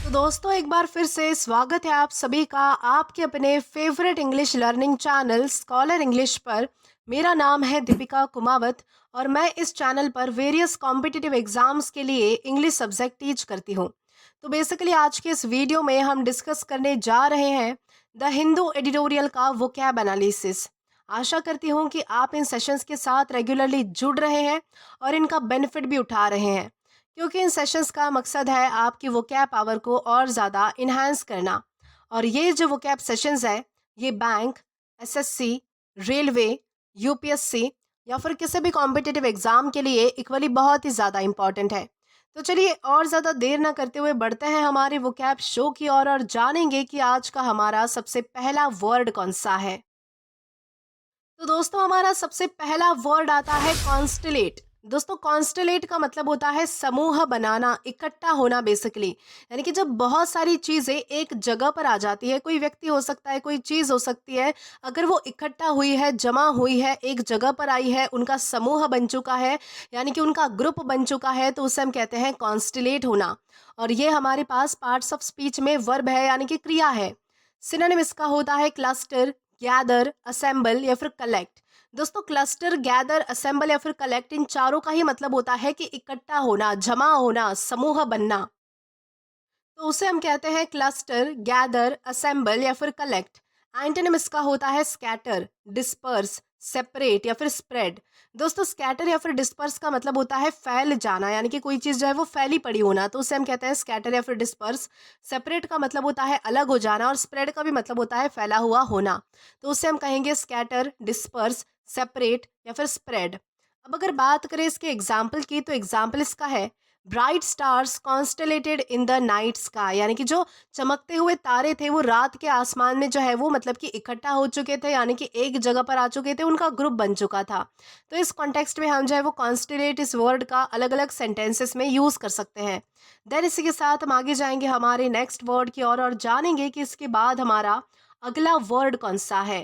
तो दोस्तों एक बार फिर से स्वागत है आप सभी का आपके अपने favourite English learning channel scholar English पर। मेरा नाम है दीपिका कुमावत और मैं इस चैनल पर वेरियस कॉम्पिटिटिव एग्जाम्स के लिए इंग्लिश सब्जेक्ट टीच करती हूँ। तो बेसिकली आज के इस वीडियो में हम डिस्कस करने जा रहे हैं द हिंदू एडिटोरियल का वोकैब एनालिसिस। आशा करती हूँ कि आप इन सेशंस के साथ रेगुलरली जुड़ रहे हैं और इनका बेनिफिट भी उठा रहे हैं, क्योंकि इन सेशंस का मकसद है आपकी वोकैब पावर को और ज़्यादा इन्हांस करना। और ये जो वोकैब सेशंस है ये बैंक, एसएससी, रेलवे, यूपीएससी या फिर किसी भी कॉम्पिटिटिव एग्जाम के लिए इक्वली बहुत ही ज़्यादा इंपॉर्टेंट है। तो चलिए और ज़्यादा देर ना करते हुए बढ़ते हैं हमारे वोकैब शो की ओर और जानेंगे कि आज का हमारा सबसे पहला वर्ड कौन सा है। तो दोस्तों हमारा सबसे पहला वर्ड आता है कॉन्स्टलेट। दोस्तों कॉन्स्टलेट का मतलब होता है समूह बनाना, इकट्ठा होना बेसिकली। यानी कि जब बहुत सारी चीजें एक जगह पर आ जाती है, कोई व्यक्ति हो सकता है, कोई चीज हो सकती है, अगर वो इकट्ठा हुई है, जमा हुई है, एक जगह पर आई है, उनका समूह बन चुका है, यानी कि उनका ग्रुप बन चुका है, तो उसे हम कहते हैं कॉन्स्टलेट होना। और ये हमारे पास पार्ट्स ऑफ स्पीच में वर्ब है, यानी कि क्रिया है। सिनोनिम इसका होता है क्लस्टर, गैदर, असेंबल या फिर कलेक्ट। दोस्तों क्लस्टर, गैदर, असेंबल या फिर कलेक्ट, इन चारों का ही मतलब होता है कि इकट्ठा होना, जमा होना, समूह बनना। तो उसे हम कहते हैं क्लस्टर, गैदर, असेंबल या फिर कलेक्ट। एंटोनिम इसका होता है स्कैटर, डिस्पर्स, सेपरेट या फिर स्प्रेड। दोस्तों स्कैटर या फिर डिस्पर्स का मतलब होता है फैल जाना, यानी कि कोई चीज़ जो है वो फैली पड़ी होना, तो उसे हम कहते हैं स्कैटर या फिर डिस्पर्स। सेपरेट का मतलब होता है अलग हो जाना और स्प्रेड का भी मतलब होता है फैला हुआ होना, तो उसे हम कहेंगे स्कैटर, डिस्पर्स, सेपरेट या फिर स्प्रेड। अब अगर बात करें इसके एग्जाम्पल की, तो एग्जाम्पल इसका है bright stars constellated in the night sky. यानी कि जो चमकते हुए तारे थे वो रात के आसमान में जो है वो मतलब कि इकट्ठा हो चुके थे, यानी कि एक जगह पर आ चुके थे, उनका ग्रुप बन चुका था। तो इस कॉन्टेक्स्ट में हम जो है वो कॉन्स्टेलेट इस वर्ड का अलग अलग सेंटेंसेस में यूज कर सकते हैं। देन इसी के साथ हम आगे जाएंगे हमारे नेक्स्ट वर्ड की ओर और जानेंगे कि इसके बाद हमारा अगला वर्ड कौन सा है।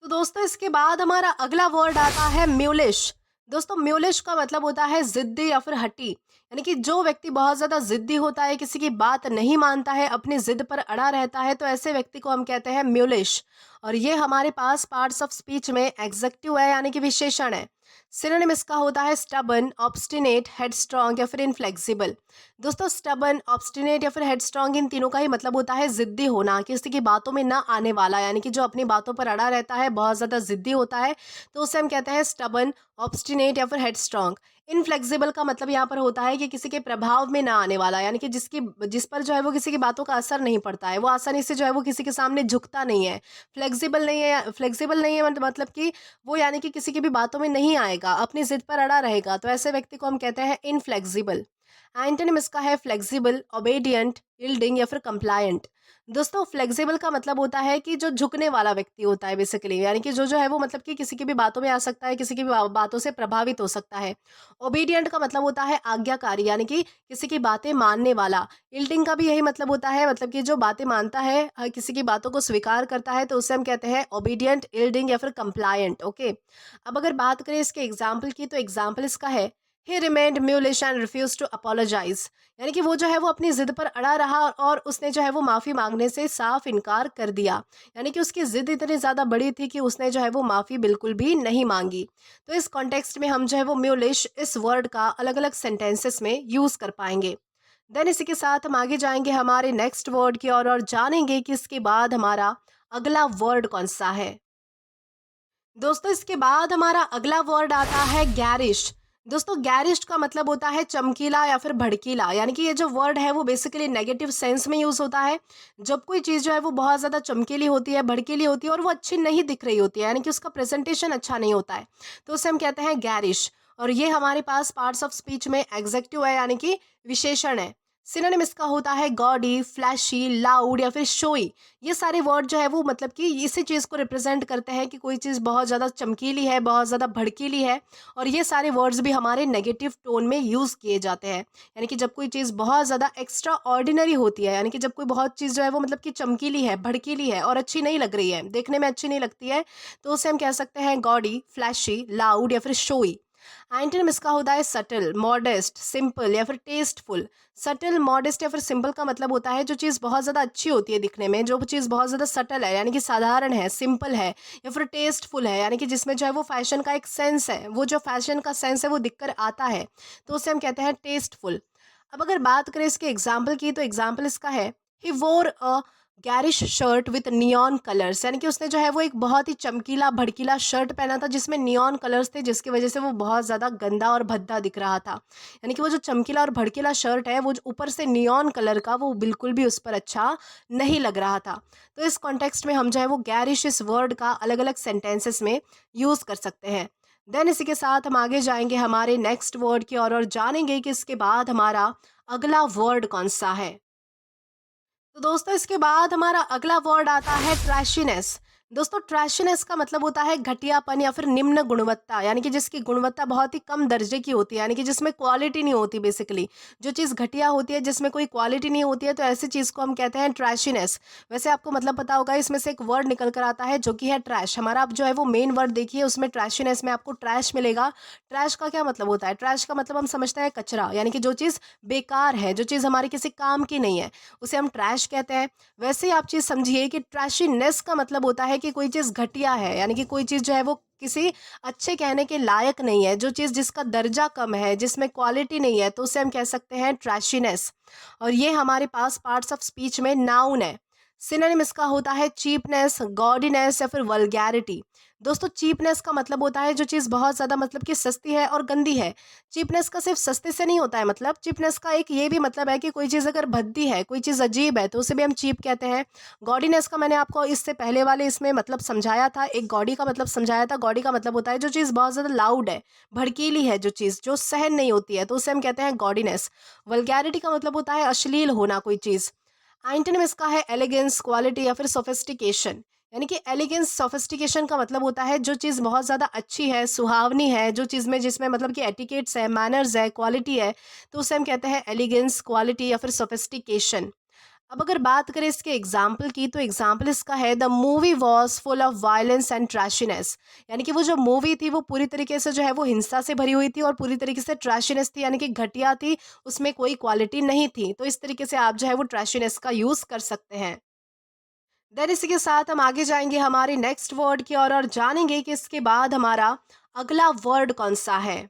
तो दोस्तों इसके बाद हमारा अगला वर्ड आता है म्यूलिश। दोस्तों म्यूलिश का मतलब होता है जिद्दी या फिर हठी। यानी कि जो व्यक्ति बहुत ज्यादा जिद्दी होता है, किसी की बात नहीं मानता है, अपनी जिद पर अड़ा रहता है, तो ऐसे व्यक्ति को हम कहते हैं म्यूलिश। और ये हमारे पास पार्ट्स ऑफ स्पीच में एग्जेक्टिव है, यानी कि विशेषण है। सिनोनिम इसका होता है स्टबन, ऑब्स्टिनेट, हेडस्ट्रॉन्ग या फिर इनफ्लेक्सिबल। दोस्तों स्टबन, ऑब्स्टिनेट या फिर हेडस्ट्रॉन्ग, इन तीनों का ही मतलब होता है जिद्दी होना, किसी की बातों में ना आने वाला, यानी कि जो अपनी बातों पर अड़ा रहता है, बहुत ज़्यादा जिद्दी होता है, तो उसे हम कहते हैं स्टबन, ऑब्स्टिनेट या फिर हेडस्ट्रॉन्ग। इनफ्लेक्सिबल का मतलब यहाँ पर होता है कि किसी के प्रभाव में ना आने वाला, यानी कि जिस पर जो है वो किसी की बातों का असर नहीं पड़ता है, वो आसानी से जो है वो किसी के सामने झुकता नहीं है। फ्लेक्सिबल नहीं है मतलब कि वो यानी कि किसी की भी बातों में नहीं आएगा, अपनी जिद पर अड़ा रहेगा, तो ऐसे व्यक्ति को हम कहते हैं इनफ्लेक्सिबल। एंटोनिम इसका है फ्लेक्सिबल, ओबेडियंट, यील्डिंग या फिर कंप्लायंट। दोस्तों फ्लेक्सिबल का मतलब होता है कि जो झुकने वाला व्यक्ति होता है बेसिकली, यानी कि जो जो है वो मतलब कि किसी की भी बातों में आ सकता है, किसी की भी बातों से प्रभावित हो सकता है। ओबीडियंट का मतलब होता है आज्ञाकारी, यानी कि किसी की बातें मानने वाला। यील्डिंग का भी यही मतलब होता है, मतलब कि जो बातें मानता है, किसी की बातों को स्वीकार करता है, तो उसे हम कहते हैं ओबीडियंट, यील्डिंग या फिर कंप्लायंट। ओके, अब अगर बात करें इसके एग्जाम्पल की, तो एग्जाम्पल इसका है he remained mulish and refuse to apologise. यानी कि वो जो है वो अपनी जिद पर अड़ा रहा और उसने जो है वो माफ़ी मांगने से साफ इनकार कर दिया। यानी कि उसकी जिद इतनी ज़्यादा बड़ी थी कि उसने जो है वो माफ़ी बिल्कुल भी नहीं मांगी। तो इस कॉन्टेक्स्ट में हम जो है वो म्यूलिश इस वर्ड का अलग अलग सेंटेंसेस में यूज़ कर पाएंगे। देन इसी के साथ हम आगे जाएंगे हमारे नेक्स्ट वर्ड की ओर और जानेंगे कि इसके बाद हमारा अगला वर्ड कौन सा है। दोस्तों इसके बाद हमारा अगला वर्ड आता है गैरिश। दोस्तों गैरिश का मतलब होता है चमकीला या फिर भड़कीला। यानी कि ये जो वर्ड है वो बेसिकली नेगेटिव सेंस में यूज होता है। जब कोई चीज़ जो है वो बहुत ज़्यादा चमकीली होती है, भड़कीली होती है और वो अच्छी नहीं दिख रही होती है, यानी कि उसका प्रेजेंटेशन अच्छा नहीं होता है, तो उसे हम कहते हैं गैरिश। और ये हमारे पास पार्ट्स ऑफ स्पीच में एग्जेक्टिव है, यानी कि विशेषण है। सिनोनिम इसका होता है गॉडी, फ्लैशी, लाउड या फिर शोई। ये सारे वर्ड जो है वो मतलब कि इसी चीज़ को रिप्रेजेंट करते हैं कि कोई चीज़ बहुत ज़्यादा चमकीली है, बहुत ज़्यादा भड़कीली है। और ये सारे वर्ड्स भी हमारे नेगेटिव टोन में यूज़ किए जाते हैं। यानी कि जब कोई चीज़ बहुत ज़्यादा एक्स्ट्रा ऑर्डिनरी होती है, यानी कि जब कोई बहुत चीज़ जो है वो मतलब कि चमकीली है, भड़कीली है और अच्छी नहीं लग रही है, देखने में अच्छी नहीं लगती है, तो उसे हम कह सकते हैं गॉडी, फ्लैशी, लाउड या फिर शोई। एंटोनिम इसका होता है सटल, मॉडेस्ट, सिंपल या फिर टेस्टफुल। सटल, मॉडेस्ट या फिर सिंपल का मतलब होता है जो चीज़ बहुत ज़्यादा अच्छी होती है दिखने में, जो चीज़ बहुत ज़्यादा सटल है यानी कि साधारण है, सिंपल है, या फिर टेस्टफुल है यानी कि जिसमें जो है वो फैशन का एक सेंस है, वो जो फैशन का सेंस है वो दिख कर आता है, तो उसे हम कहते हैं टेस्टफुल। अब अगर बात करें इसके एग्जाम्पल की, तो एग्जाम्पल इसका है, he wore a garish shirt with neon colours, यानी कि उसने जो है वो एक बहुत ही चमकीला भड़कीला शर्ट पहना था जिसमें नियॉन कलर्स थे, जिसकी वजह से वो बहुत ज़्यादा गंदा और भद्दा दिख रहा था। यानी कि वो जो चमकीला और भड़कीला शर्ट है वो जो ऊपर से नियॉन कलर का, वो बिल्कुल भी उस पर अच्छा नहीं लग रहा था। तो इस कॉन्टेक्स्ट में हम जो है वो गैरिश इस वर्ड का अलग अलग सेंटेंसेस में यूज़ कर सकते हैं। देन इसी के साथ हम आगे जाएंगे हमारे नेक्स्ट वर्ड की और जानेंगे कि इसके बाद हमारा अगला वर्ड कौन सा है। तो दोस्तों इसके बाद हमारा अगला वर्ड आता है ट्रैशीनेस। दोस्तों ट्रैशीनेस का मतलब होता है घटियापन या फिर निम्न गुणवत्ता, यानी कि जिसकी गुणवत्ता बहुत ही कम दर्जे की होती है, यानी कि जिसमें क्वालिटी नहीं होती। बेसिकली जो चीज़ घटिया होती है, जिसमें कोई क्वालिटी नहीं होती है, तो ऐसी चीज़ को हम कहते हैं ट्रैशीनेस। वैसे आपको मतलब पता होगा, इसमें से एक वर्ड निकल कर आता है जो कि है ट्रैश। हमारा आप जो है वो मेन वर्ड देखिए, उसमें ट्रैशीनेस में आपको ट्रैश मिलेगा। ट्रैश का क्या मतलब होता है? ट्रैश का मतलब हम समझते हैं कचरा, यानी कि जो चीज़ बेकार है, जो चीज़ हमारी किसी काम की नहीं है, उसे हम ट्रैश कहते हैं। वैसे ही आप चीज़ समझिए कि ट्रैशीनेस का मतलब होता है कि कोई चीज़ घटिया है, यानी कि कोई चीज़ जो है वो किसी अच्छे कहने के लायक नहीं है, जो चीज़ जिसका दर्जा कम है, जिसमें क्वालिटी नहीं है, तो उसे हम कह सकते हैं ट्रैशीनेस। और ये हमारे पास पार्ट्स ऑफ स्पीच में नाउन है। सिनोनिम इसका होता है चीपनेस, गॉडीनेस या फिर वल्गैरिटी। दोस्तों चीपनेस का मतलब होता है जो चीज़ बहुत ज़्यादा मतलब कि सस्ती है और गंदी है। चीपनेस का सिर्फ सस्ते से नहीं होता है मतलब, चीपनेस का एक ये भी मतलब है कि कोई चीज़ अगर भद्दी है, कोई चीज़ अजीब है, तो उसे भी हम चीप कहते हैं। गॉडीनेस का मैंने आपको इससे पहले वाले इसमें मतलब समझाया था, एक गॉडी का मतलब समझाया था। गॉडी का मतलब होता है जो चीज़ बहुत ज़्यादा लाउड है, भड़कीली है, जो चीज़ जो सहन नहीं होती है, तो उसे हम कहते हैं गॉडीनेस। वल्गैरिटी का मतलब होता है अश्लील होना कोई चीज़। एंटोनिम इसका है एलिगेंस, क्वालिटी या फिर सोफिस्टिकेशन। यानी कि एलिगेंस, सोफिस्टिकेशन का मतलब होता है जो चीज़ बहुत ज़्यादा अच्छी है, सुहावनी है, जो चीज़ में जिसमें मतलब कि एटिकेट्स है, मैनर्स है, क्वालिटी है, तो उसे हम कहते हैं एलिगेंस, क्वालिटी या फिर सोफिस्टिकेशन। अब अगर बात करें इसके एग्जाम्पल की, तो एग्जाम्पल इसका है the movie was full of violence and trashiness. यानी कि वो जो मूवी थी वो पूरी तरीके से जो है वो हिंसा से भरी हुई थी और पूरी तरीके से ट्रैशीनेस थी, यानी कि घटिया थी, उसमें कोई क्वालिटी नहीं थी। तो इस तरीके से आप जो है वो ट्रैशीनेस का यूज़ कर सकते हैं। देन इसी के साथ हम आगे जाएंगे हमारे नेक्स्ट वर्ड की और जानेंगे कि इसके बाद हमारा अगला वर्ड कौन सा है।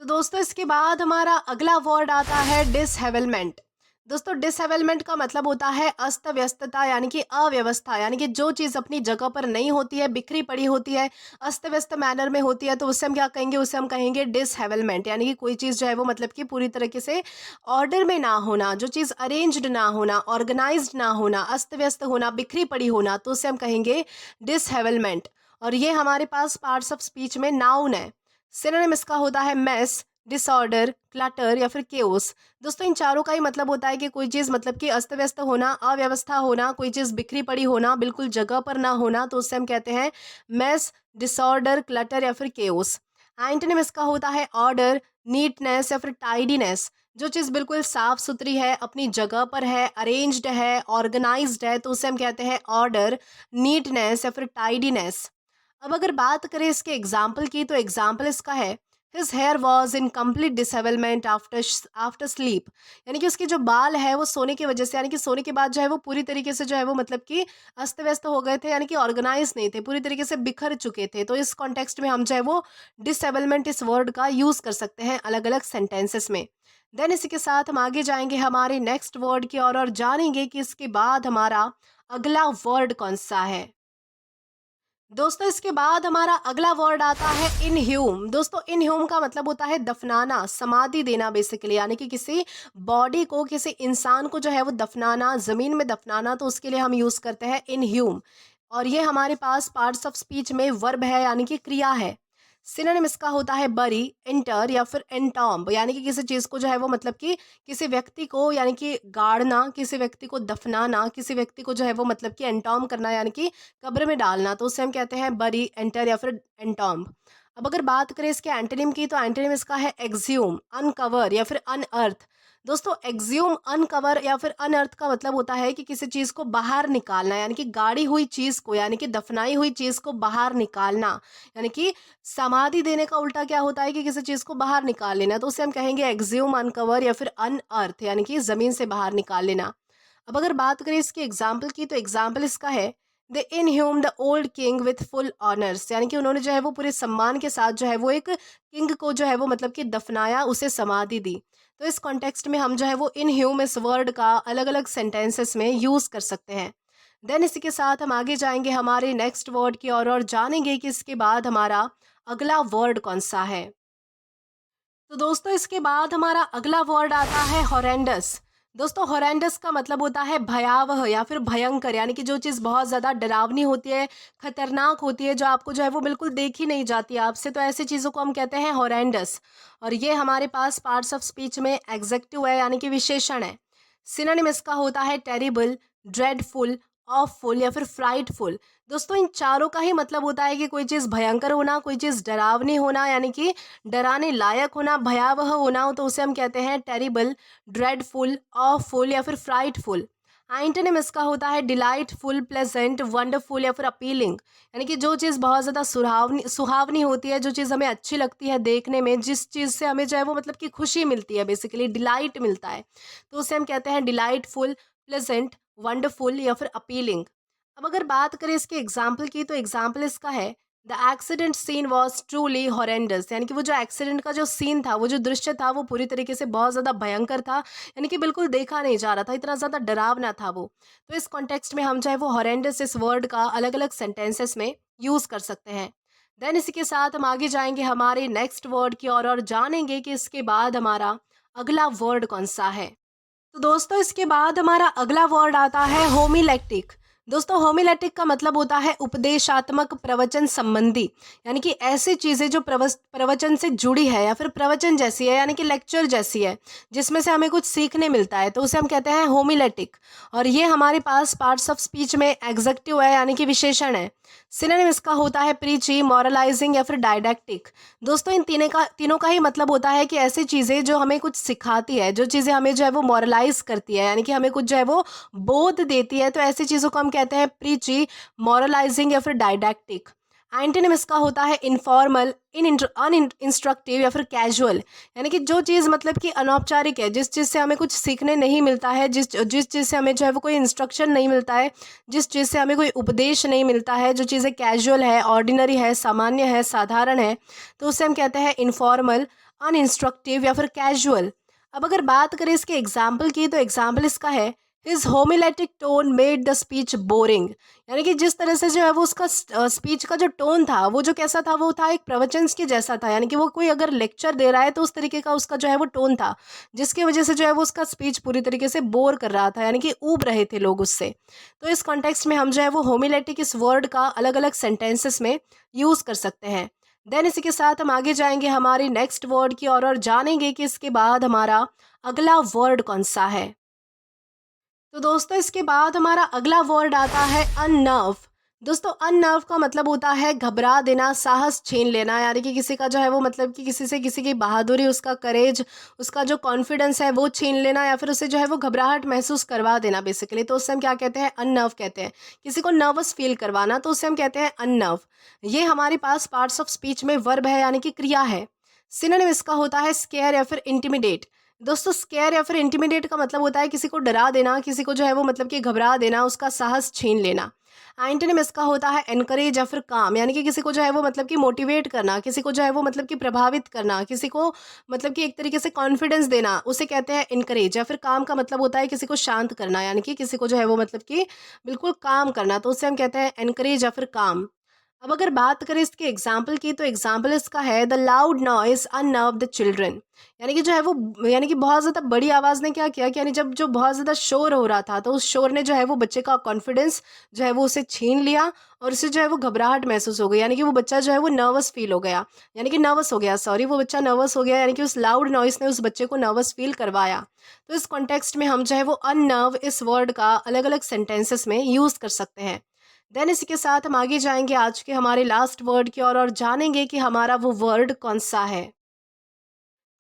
तो दोस्तों इसके बाद हमारा अगला वर्ड आता है डिसहेवलमेंट। दोस्तों डिसहेवलमेंट का मतलब होता है अस्त व्यस्तता, यानी कि अव्यवस्था, यानी कि जो चीज़ अपनी जगह पर नहीं होती है, बिखरी पड़ी होती है, अस्त व्यस्त मैनर में होती है, तो उससे हम क्या कहेंगे? उसे हम कहेंगे डिसहेवलमेंट। यानी कि कोई चीज़ जो है वो मतलब कि पूरी तरीके से ऑर्डर में ना होना, जो चीज़ अरेंज्ड ना होना, ऑर्गेनाइज्ड ना होना, अस्त व्यस्त होना, बिखरी पड़ी होना, तो उसे हम कहेंगे डिसहेवलमेंट। और ये हमारे पास पार्ट्स ऑफ स्पीच में नाउन है। सिनोनिम इसका होता है मेस, डिसऑर्डर, क्लटर या फिर केओस। दोस्तों इन चारों का ही मतलब होता है कि कोई चीज़ मतलब कि अस्त व्यस्त होना, अव्यवस्था होना, कोई चीज़ बिखरी पड़ी होना, बिल्कुल जगह पर ना होना, तो उससे हम कहते हैं मेस, डिसऑर्डर, क्लटर या फिर केओस। एंटोनिम इसका होता है ऑर्डर, नीटनेस या फिर टाइडीनेस। जो चीज़ बिल्कुल साफ सुथरी है, अपनी जगह पर है, अरेंज्ड है, ऑर्गेनाइज्ड है, तो उसे हम कहते हैं ऑर्डर, नीटनेस या फिर टाइडीनेस। अब अगर बात करें इसके एग्जाम्पल की, तो एग्जाम्पल इसका है his hair was in complete dishevelment after after sleep. यानी कि उसके जो बाल है वो सोने की वजह से, यानी कि सोने के बाद जो है वो पूरी तरीके से जो है वो मतलब कि अस्त व्यस्त हो गए थे, यानी कि ऑर्गेनाइज नहीं थे, पूरी तरीके से बिखर चुके थे। तो इस कॉन्टेक्स्ट में हम जो है वो डिसहेवलमेंट इस वर्ड का यूज़ कर सकते हैं अलग अलग सेंटेंसेस में। देन इसी के साथ हम आगे जाएंगे हमारे नेक्स्ट वर्ड की और जानेंगे कि इसके बाद हमारा अगला वर्ड कौन सा है। दोस्तों इसके बाद हमारा अगला वर्ड आता है इनह्यूम। दोस्तों इनह्यूम का मतलब होता है दफनाना, समाधि देना बेसिकली, यानी कि किसी बॉडी को, किसी इंसान को जो है वो दफनाना, ज़मीन में दफनाना, तो उसके लिए हम यूज़ करते हैं इनह्यूम। और ये हमारे पास पार्ट्स ऑफ स्पीच में वर्ब है, यानी कि क्रिया है। सिनोनिम इसका होता है बरी, इंटर या फिर एंटॉम्ब, यानी कि किसी चीज़ को जो है वो मतलब कि किसी व्यक्ति को, यानी कि गाड़ना, किसी व्यक्ति को दफनाना, किसी व्यक्ति को जो है वो मतलब कि एंटॉम्ब करना, यानी कि कब्र में डालना, तो उसे हम कहते हैं बरी, एंटर या फिर एंटॉम्ब। अब अगर बात करें इसके एंटोनिम की, तो एंटोनिम इसका है एक्सह्यूम, अनकवर या फिर अनअर्थ। दोस्तों एग्ज्यूम, अनकवर या फिर अनअर्थ का मतलब होता है कि किसी चीज़ को बाहर निकालना, यानी कि गाड़ी हुई चीज़ को, यानी कि दफनाई हुई चीज़ को बाहर निकालना। यानी कि समाधि देने का उल्टा क्या होता है कि किसी चीज़ को बाहर निकाल लेना, तो उसे हम कहेंगे एग्ज्यूम, अनकवर या फिर अनअर्थ, यानी कि ज़मीन से बाहर निकाल लेना। अब अगर बात करें इसके एग्जाम्पल की, तो एग्जाम्पल इसका है the inhume the old king with full honours, यानी कि उन्होंने जो है वो पूरे सम्मान के साथ जो है वो एक किंग को जो है वो मतलब कि दफनाया, उसे समाधि दी। तो इस कॉन्टेक्स्ट में हम जो है वो इनह्यूम इस वर्ड का अलग अलग सेंटेंसेस में यूज कर सकते हैं। देन इसी के साथ हम आगे जाएंगे हमारे नेक्स्ट वर्ड की ओर और जानेंगे कि इसके बाद हमारा अगला वर्ड कौन सा है। तो दोस्तों इसके बाद हमारा अगला वर्ड आता है हॉरेंडस। दोस्तों हॉरेंडस का मतलब होता है भयावह या फिर भयंकर, यानी कि जो चीज़ बहुत ज़्यादा डरावनी होती है, खतरनाक होती है, जो आपको जो है वो बिल्कुल देखी नहीं जाती आपसे, तो ऐसी चीज़ों को हम कहते हैं हॉरेंडस। और ये हमारे पास पार्ट्स ऑफ स्पीच में एग्जेक्टिव है, यानी कि विशेषण है। सिनोनिम इसका होता है टेरिबल, ड्रेडफुल, ऑफुल या फिर फ्राइटफुल। दोस्तों इन चारों का ही मतलब होता है कि कोई चीज़ भयंकर होना, कोई चीज़ डरावनी होना, यानी कि डराने लायक होना, भयावह होना हो, तो उसे हम कहते हैं टेरिबल, ड्रेडफुल, ऑफुल या फिर फ्राइटफुल। एंटोनिम इसका होता है डिलाइटफुल, प्लेजेंट, वंडरफुल या फिर अपीलिंग। यानी कि जो चीज़ बहुत ज़्यादा सुहावनी सुहावनी होती है, जो चीज़ हमें अच्छी लगती है देखने में, जिस चीज़ से हमें जो है वो मतलब कि खुशी मिलती है, बेसिकली डिलाइट मिलता है, तो उसे हम कहते हैं डिलाइटफुल, प्लेजेंट, वंडरफुल या फिर अपीलिंग। अब अगर बात करें इसके एग्जाम्पल की, तो एग्जाम्पल इसका है the accident scene was truly horrendous, यानी कि वो जो एक्सीडेंट का जो सीन था, वो जो दृश्य था, वो पूरी तरीके से बहुत ज़्यादा भयंकर था, यानी कि बिल्कुल देखा नहीं जा रहा था, इतना ज़्यादा डरावना था वो। तो इस कॉन्टेक्स्ट में हम चाहे वो हॉरेंडस इस वर्ड का अलग अलग सेंटेंसेस में यूज़ कर सकते हैं। देन इसी के साथ हम आगे जाएंगे हमारे नेक्स्ट वर्ड की और जानेंगे कि इसके बाद हमारा अगला वर्ड कौन सा है। तो दोस्तों इसके बाद हमारा अगला वर्ड आता है होमिलेटिक। दोस्तों होमिलेटिक का मतलब होता है उपदेशात्मक, प्रवचन संबंधी, यानी कि ऐसी चीज़ें जो प्रवचन से जुड़ी है या फिर प्रवचन जैसी है, यानी कि लेक्चर जैसी है, जिसमें से हमें कुछ सीखने मिलता है, तो उसे हम कहते हैं होमिलेटिक। और ये हमारे पास पार्ट्स ऑफ स्पीच में एग्जेक्टिव है, यानी कि विशेषण है। सिनोनिम इसका होता है प्रीची, मॉरलाइजिंग या फिर डायडैक्टिक। दोस्तों इन तीनों का ही मतलब होता है कि ऐसी चीज़ें जो हमें कुछ सिखाती है, जो चीज़ें हमें जो है वो मॉरलाइज करती है, यानी कि हमें कुछ जो है वो बोध देती है, तो ऐसी चीज़ों को हम कहते हैं प्रीची, मॉरलाइजिंग या फिर डायडैक्टिक। एंटोनिम इसका होता है इनफॉर्मल, अनइंस्ट्रक्टिव या फिर कैजुअल, यानी कि जो चीज़ मतलब कि अनौपचारिक है, जिस चीज़ से हमें कुछ सीखने नहीं मिलता है, जिस जिस चीज़ से हमें जो है वो कोई इंस्ट्रक्शन नहीं मिलता है, जिस चीज़ से हमें कोई उपदेश नहीं मिलता है, जो चीज़ें कैजुअल है, ऑर्डिनरी है, सामान्य है, साधारण है, तो उसे हम कहते हैं इनफॉर्मल, अनइंस्ट्रक्टिव या फिर कैजुअल। अब अगर बात करें इसके एग्जाम्पल की, तो एग्जाम्पल इसका है his homiletic tone made the speech boring, यानी कि जिस तरह से जो है वो उसका स्पीच का जो टोन था, वो जो कैसा था, वो था एक प्रवचन के जैसा था, यानी कि वो कोई अगर लेक्चर दे रहा है तो उस तरीके का उसका जो है वो टोन था, जिसकी वजह से जो है वो उसका स्पीच पूरी तरीके से बोर कर रहा था, यानी कि ऊब रहे थे लोग उससे। तो इस कॉन्टेक्स्ट में हम जो है वो होमिलेटिक इस वर्ड का अलग अलग सेंटेंसेस में यूज़ कर सकते हैं। देन इसी के साथ हम आगे जाएंगे हमारी नेक्स्ट वर्ड की और जानेंगे कि इसके बाद हमारा अगला वर्ड कौन सा है। तो दोस्तों इसके बाद हमारा अगला वर्ड आता है अननर्व। दोस्तों अननर्व का मतलब होता है घबरा देना, साहस छीन लेना, यानी कि किसी का जो है वो मतलब कि किसी से किसी की बहादुरी, उसका करेज, उसका जो कॉन्फिडेंस है वो छीन लेना, या फिर उसे जो है वो घबराहट महसूस करवा देना बेसिकली, तो उससे हम क्या कहते हैं, अननर्व कहते हैं। किसी को नर्वस फील करवाना, तो उससे हम कहते हैं अननर्व। ये हमारे पास पार्ट्स ऑफ स्पीच में वर्ब है, यानी कि क्रिया है। सिनोनिम इसका होता है स्केयर या फिर इंटिमिडेट। दोस्तों स्केयर या फिर इंटिमिडेट का मतलब होता है किसी को डरा देना, किसी को जो है वो मतलब कि घबरा देना, उसका साहस छीन लेना। एंटोनिम इसका होता है एनकरेज या फिर काम, यानी कि किसी को जो है वो मतलब कि मोटिवेट करना, किसी को जो है वो मतलब कि प्रभावित करना, किसी को मतलब कि एक तरीके से कॉन्फिडेंस देना, उसे कहते हैं इनकरेज। या फिर काम का मतलब होता है किसी को शांत करना, यानी कि किसी को जो है वो मतलब कि बिल्कुल काम करना, तो उसे हम कहते हैं एनकरेज या फिर काम। अब अगर बात करें इसके एग्जाम्पल की, तो एग्जाम्पल इसका है the loud noise unnerve the children, यानी कि जो है वो यानी कि बहुत ज़्यादा बड़ी आवाज़ ने क्या किया कि यानी जब जो बहुत ज़्यादा शोर हो रहा था, तो उस शोर ने जो है वो बच्चे का कॉन्फिडेंस जो है वो उसे छीन लिया, और उसे जो है वो घबराहट महसूस हो गई, यानी कि वो बच्चा जो है वो नर्वस फील हो गया, यानी कि नर्वस हो गया, सॉरी, वो बच्चा नर्वस हो गया, यानी कि उस लाउड नॉइस ने उस बच्चे को नर्वस फील करवाया। तो इस कॉन्टेक्स्ट में हम जो है वो अननर्व इस वर्ड का अलग अलग सेंटेंसेस में यूज़ कर सकते हैं। देन इसी के साथ हम आगे जाएंगे आज के हमारे लास्ट वर्ड की ओर और जानेंगे कि हमारा वो वर्ड कौन सा है।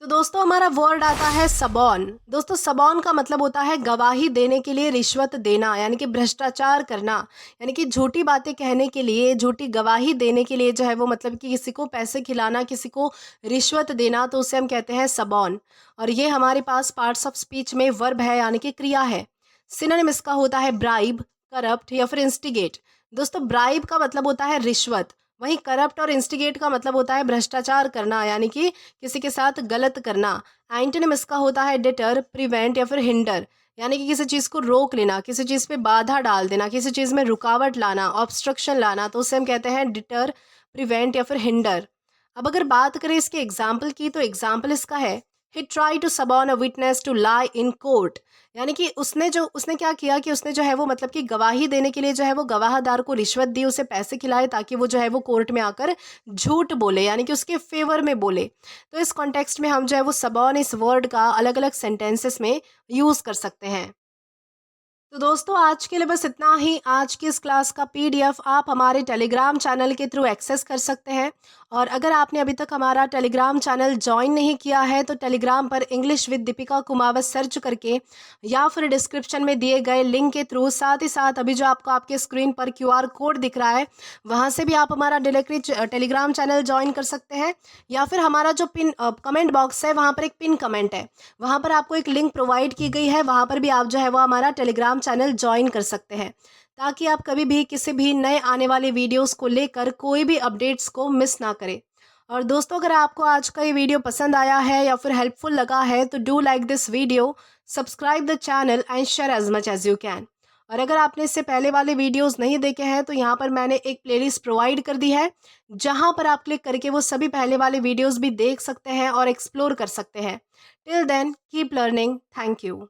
तो दोस्तों हमारा वर्ड आता है सबॉन। दोस्तों सबॉन का मतलब होता है गवाही देने के लिए रिश्वत देना, यानी कि भ्रष्टाचार करना, यानी कि झूठी बातें कहने के लिए, झूठी गवाही देने के लिए जो है वो मतलब कि किसी को पैसे खिलाना, किसी को रिश्वत देना, तो उसे हम कहते हैं सबॉन। और ये हमारे पास पार्ट्स ऑफ स्पीच में वर्ब है, यानी कि क्रिया है। सिनोनिम इसका होता है ब्राइब, करप्ट या फिर इंस्टिगेट। दोस्तों ब्राइब का मतलब होता है रिश्वत, वहीं करप्ट और इंस्टिगेट का मतलब होता है भ्रष्टाचार करना, यानी कि किसी के साथ गलत करना। एंटोनिम इसका होता है डिटर, प्रिवेंट या फिर हिंडर, यानी कि किसी चीज़ को रोक लेना, किसी चीज़ पे बाधा डाल देना, किसी चीज़ में रुकावट लाना, ऑब्स्ट्रक्शन लाना, तो उसे हम कहते हैं डिटर, प्रिवेंट या फिर हिंडर। अब अगर बात करें इसके एग्जाम्पल की, तो एग्जाम्पल इसका है he try to suborn a witness to lie in court, यानी कि उसने क्या किया कि उसने जो है वो मतलब कि गवाही देने के लिए जो है वो गवाहदार को रिश्वत दी, उसे पैसे खिलाए ताकि वो जो है वो कोर्ट में आकर झूठ बोले, यानी कि उसके फेवर में बोले। तो इस कॉन्टेक्स्ट में हम जो है वो सबॉन इस वर्ड का अलग अलग सेंटेंसेस में यूज़ कर सकते हैं। तो दोस्तों आज के लिए बस इतना ही। आज की इस क्लास का पीडीएफ आप हमारे टेलीग्राम चैनल के थ्रू एक्सेस कर सकते हैं। और अगर आपने अभी तक हमारा टेलीग्राम चैनल ज्वाइन नहीं किया है तो टेलीग्राम पर English with Deepika Kumawat search करके या फिर डिस्क्रिप्शन में दिए गए लिंक के थ्रू, साथ ही साथ अभी जो आपको आपके स्क्रीन पर क्यूआर कोड दिख रहा है वहाँ से भी आप हमारा डायरेक्टली टेलीग्राम चैनल ज्वाइन कर सकते हैं। या फिर हमारा जो पिन कमेंट बॉक्स है वहाँ पर एक पिन कमेंट है, वहाँ पर आपको एक लिंक प्रोवाइड की गई है, वहाँ पर भी आप जो है वो हमारा टेलीग्राम चैनल ज्वाइन कर सकते हैं, ताकि आप कभी भी किसी भी नए आने वाले वीडियोस को लेकर कोई भी अपडेट्स को मिस ना करें। और दोस्तों अगर आपको आज का ये वीडियो पसंद आया है या फिर हेल्पफुल लगा है तो do like this video, subscribe the channel and share as much as you can. और अगर आपने इससे पहले वाले वीडियोस नहीं देखे हैं तो यहाँ पर मैंने एक प्लेलिस्ट प्रोवाइड कर दी है, जहाँ पर आप क्लिक करके वो सभी पहले वाले वीडियोस भी देख सकते हैं और एक्सप्लोर कर सकते हैं। Till then keep learning. Thank you.